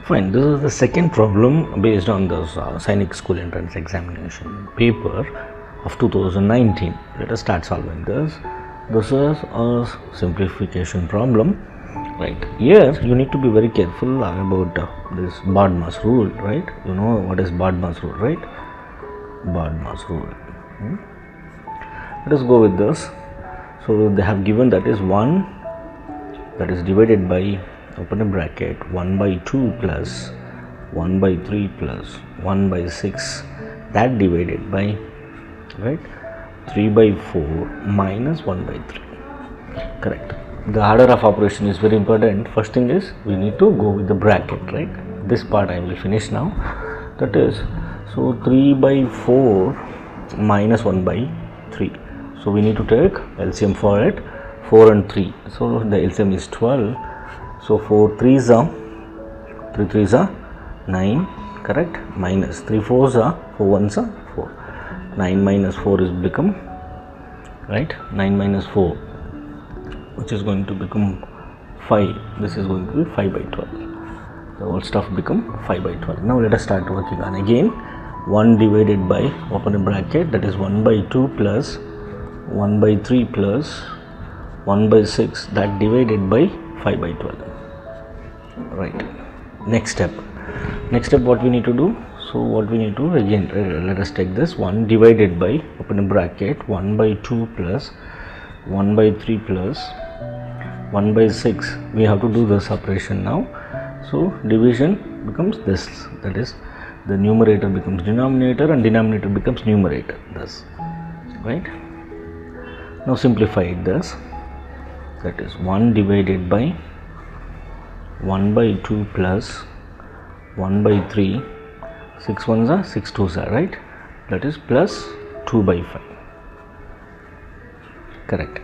Fine, this is the second problem based on this Sainik School Entrance Examination paper of 2019. Let us start solving this. This is a simplification problem. Right, here you need to be very careful about this Bodmas rule, right? You know what is Bodmas rule, right? Bodmas rule. Let us go with this. So they have given that is 1 that is divided by, open a bracket, 1 by 2 plus 1 by 3 plus 1 by 6, that divided by, right, 3 by 4 minus 1 by 3. Correct. The order of operation is very important. First thing is we need to go with the bracket, right? This part I will finish now. That is, so 3 by 4 minus 1 by 3. So we need to take LCM for it, 4 and 3. So the LCM is 12. So 4 3s are 3 3s are 9, correct? Minus 3 4s are 4 1s are 4. 9 minus 4 is become, right? 9 minus 4, which is going to become 5. This is going to be 5 by 12. The whole stuff become 5 by 12. Now let us start working on again. 1 divided by, open a bracket, that is 1 by 2 plus 1 by 3 plus 1 by 6, that divided by 5 by 12. Right. Next step what we need to do? So what we need to, again let us take this 1 divided by, open a bracket, 1 by 2 plus 1 by 3 plus 1 by 6. We have to do this operation now. So division becomes this, that is the numerator becomes denominator and denominator becomes numerator, thus, right? Now simplify this, that is 1 divided by 1 by 2 plus 1 by 3, 6 1s are 6 2s are, right? That is plus 2 by 5. Correct.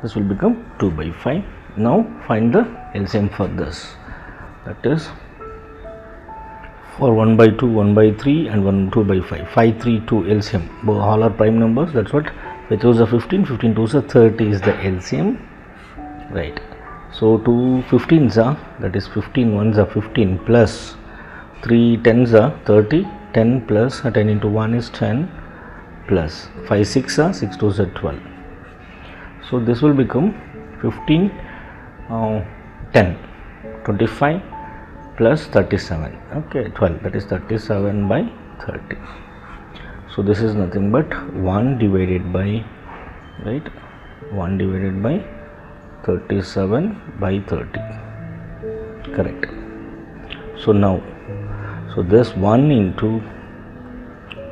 This will become 2 by 5. Now find the LCM for this. That is for 1 by 2, 1 by 3 and 1 2 by 5. 5 3 2 LCM. All are prime numbers. That's what. 5 2s are 15, 15 2s are 30 is the LCM. Right. So 2 15s are, that is 15 1s are 15 plus 3 10s are 30. 10 plus 10 into 1 is 10 plus 5 6 are 6 2s are 12. So this will become 15 10 25 plus 37, okay, 12, that is 37 by 30. So this is nothing but 1 divided by, right, 1 divided by 37 by 30. Correct. So now, so this 1 into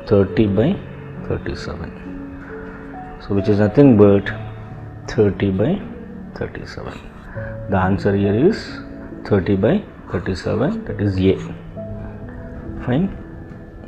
30 by 37, so which is nothing but 30 by 37. The answer here is 30 by 37, that is A. Fine.